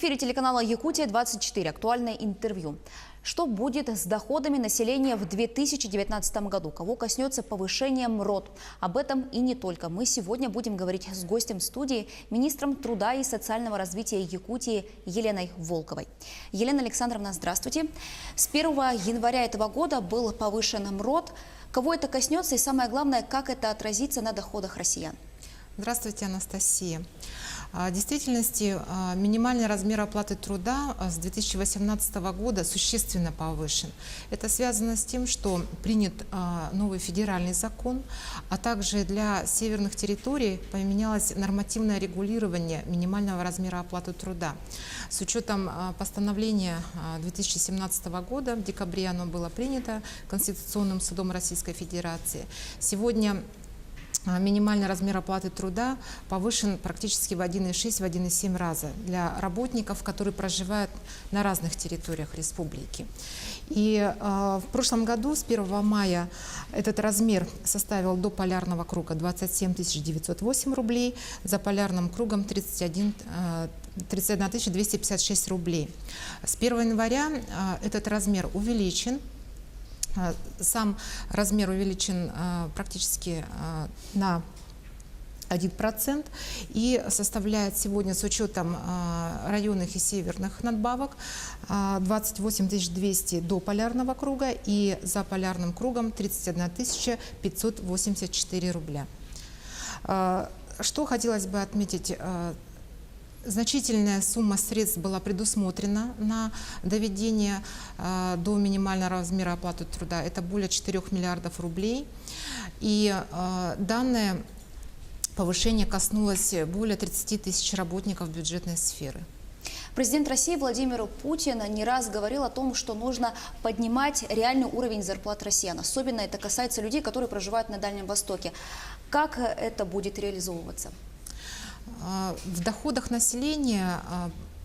эфире телеканала «Якутия-24». Актуальное интервью. Что будет с доходами населения в 2019 году? Кого коснется повышение МРОТ? Об этом и не только. Мы сегодня будем говорить с гостем студии, министром труда и социального развития Якутии Еленой Волковой. Елена Александровна, здравствуйте. С 1 января этого года был повышен МРОТ. Кого это коснется и, самое главное, как это отразится на доходах россиян? Здравствуйте, Анастасия. В действительности минимальный размер оплаты труда с 2018 года существенно повышен. Это связано с тем, что принят новый федеральный закон, а также для северных территорий поменялось нормативное регулирование минимального размера оплаты труда. С учетом постановления 2017 года, в декабре оно было принято Конституционным судом Российской Федерации. Сегодня минимальный размер оплаты труда повышен практически в 1,6–1,7 раза для работников, которые проживают на разных территориях республики. И в прошлом году, с 1 мая, этот размер составил до полярного круга 27 908 рублей, за полярным кругом 31 256 рублей. С 1 января этот размер увеличен. Сам размер увеличен практически на 1% и составляет сегодня с учетом районных и северных надбавок 28 200 до полярного круга и за полярным кругом 31 584 рубля. Что хотелось бы отметить? Значительная сумма средств была предусмотрена на доведение до минимального размера оплаты труда. Это более 4 миллиардов рублей. И данное повышение коснулось более 30 тысяч работников бюджетной сферы. Президент России Владимир Путин не раз говорил о том, что нужно поднимать реальный уровень зарплат россиян. Особенно это касается людей, которые проживают на Дальнем Востоке. Как это будет реализовываться? В доходах населения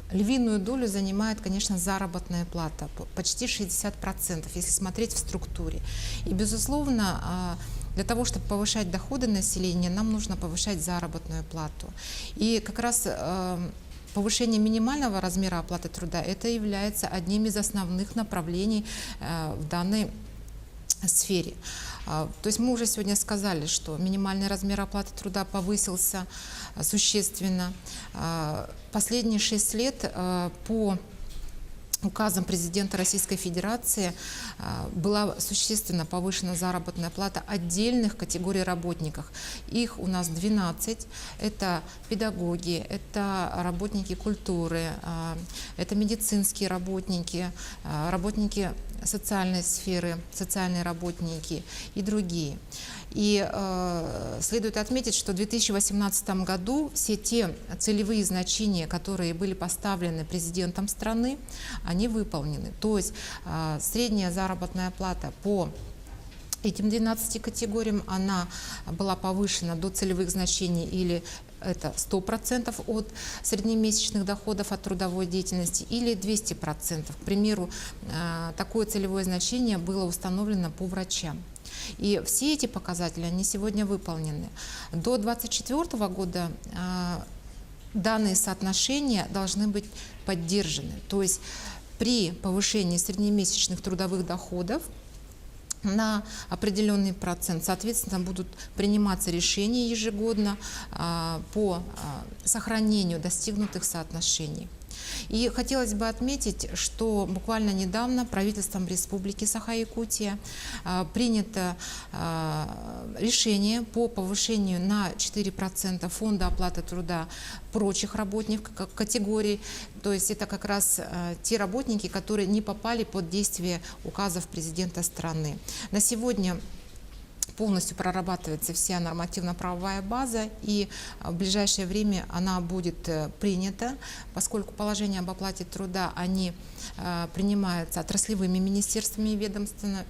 львиную долю занимает, конечно, заработная плата, почти 60%, если смотреть в структуре. И, безусловно, для того, чтобы повышать доходы населения, нам нужно повышать заработную плату. И как раз повышение минимального размера оплаты труда – это является одним из основных направлений в данной сфере. То есть мы уже сегодня сказали, что минимальный размер оплаты труда повысился существенно. Последние 6 лет по указом президента Российской Федерации была существенно повышена заработная плата отдельных категорий работников. Их у нас 12. Это педагоги, это работники культуры, это медицинские работники, работники социальной сферы, социальные работники и другие. И следует отметить, что в 2018 году все те целевые значения, которые были поставлены президентом страны, они выполнены. То есть средняя заработная плата по этим 12 категориям, она была повышена до целевых значений, или это 100% от среднемесячных доходов от трудовой деятельности, или 200%. К примеру, такое целевое значение было установлено по врачам. И все эти показатели, они сегодня выполнены. До 2024 года данные соотношения должны быть поддержаны. То есть при повышении среднемесячных трудовых доходов на определенный процент, соответственно, будут приниматься решения ежегодно по сохранению достигнутых соотношений. И хотелось бы отметить, что буквально недавно правительством Республики Саха-Якутия принято решение по повышению на 4% фонда оплаты труда прочих работников категорий. То есть это как раз те работники, которые не попали под действие указов президента страны. На сегодня полностью прорабатывается вся нормативно-правовая база, и в ближайшее время она будет принята, поскольку положения об оплате труда, они принимаются отраслевыми министерствами и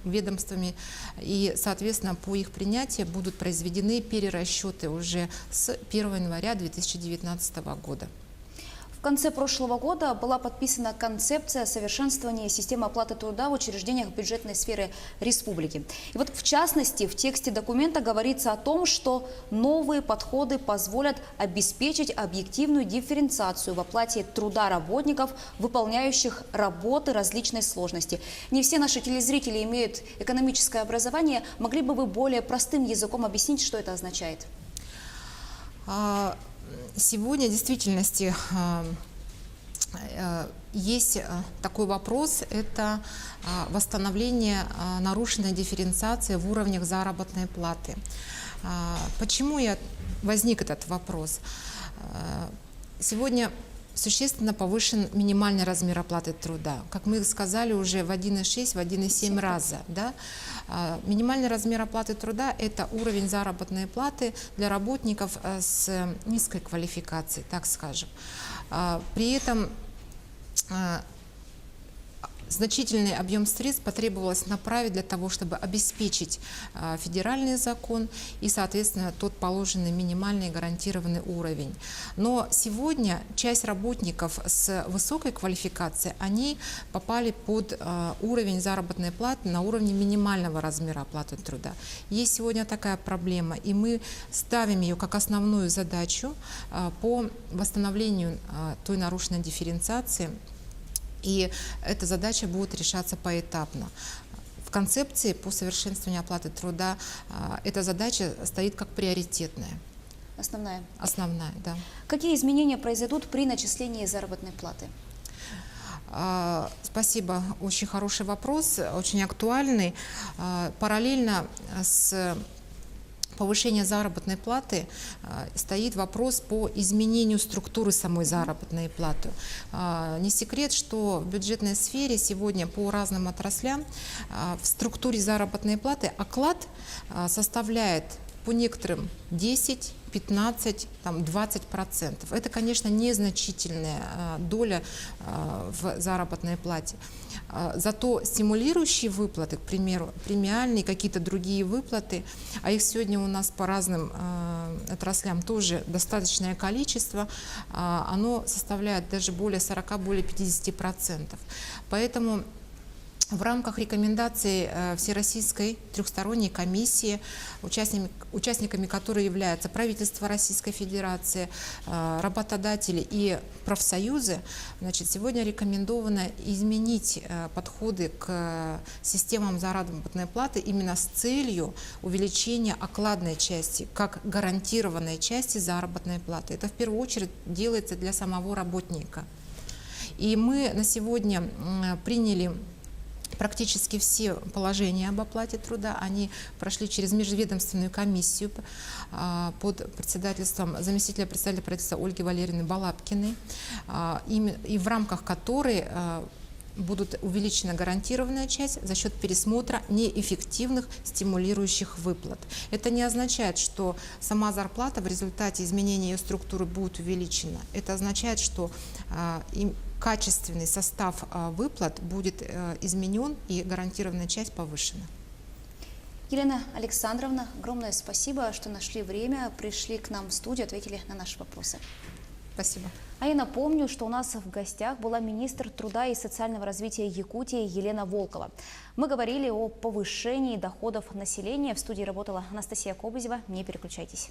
ведомствами, и, соответственно, по их принятию будут произведены перерасчеты уже с 1 января 2019 года. В конце прошлого года была подписана концепция совершенствования системы оплаты труда в учреждениях бюджетной сферы республики. И вот в частности в тексте документа говорится о том, что новые подходы позволят обеспечить объективную дифференциацию в оплате труда работников, выполняющих работы различной сложности. Не все наши телезрители имеют экономическое образование. Могли бы вы более простым языком объяснить, что это означает? Сегодня в действительности есть такой вопрос, это восстановление нарушенной дифференциации в уровнях заработной платы. Почему возник этот вопрос? Сегодня существенно повышен минимальный размер оплаты труда. Как мы сказали уже в 1,6, в 1,7 раза. Да? Минимальный размер оплаты труда – это уровень заработной платы для работников с низкой квалификацией, так скажем. При этом значительный объем средств потребовалось направить для того, чтобы обеспечить федеральный закон и, соответственно, тот положенный минимальный гарантированный уровень. Но сегодня часть работников с высокой квалификацией, они попали под уровень заработной платы на уровне минимального размера оплаты труда. Есть сегодня такая проблема, и мы ставим ее как основную задачу по восстановлению той нарушенной дифференциации. И эта задача будет решаться поэтапно. В концепции по совершенствованию оплаты труда эта задача стоит как приоритетная. Основная? Основная, да. Какие изменения произойдут при начислении заработной платы? Спасибо, очень хороший вопрос, очень актуальный. Параллельно с повышения заработной платы стоит вопрос по изменению структуры самой заработной платы. Не секрет, что в бюджетной сфере сегодня по разным отраслям в структуре заработной платы оклад составляет по некоторым 10, 15, 20%. Это, конечно, незначительная доля в заработной плате. Зато стимулирующие выплаты, к примеру, премиальные, какие-то другие выплаты, а их сегодня у нас по разным отраслям тоже достаточное количество, оно составляет даже более 40, более 50%. Поэтому в рамках рекомендаций Всероссийской трехсторонней комиссии, участниками которой являются правительство Российской Федерации, работодатели и профсоюзы, сегодня рекомендовано изменить подходы к системам заработной платы именно с целью увеличения окладной части, как гарантированной части заработной платы. Это в первую очередь делается для самого работника. И мы на сегодня приняли практически все положения об оплате труда, они прошли через межведомственную комиссию под председательством заместителя председателя правительства Ольги Валерьевны Балабкиной, и в рамках которой будет увеличена гарантированная часть за счет пересмотра неэффективных стимулирующих выплат. Это не означает, что сама зарплата в результате изменения ее структуры будет увеличена. Это означает, что качественный состав выплат будет изменен и гарантированная часть повышена. Елена Александровна, огромное спасибо, что нашли время, пришли к нам в студию, ответили на наши вопросы. Спасибо. А я напомню, что у нас в гостях была министр труда и социального развития Якутии Елена Волкова. Мы говорили о повышении доходов населения. В студии работала Анастасия Кобызева. Не переключайтесь.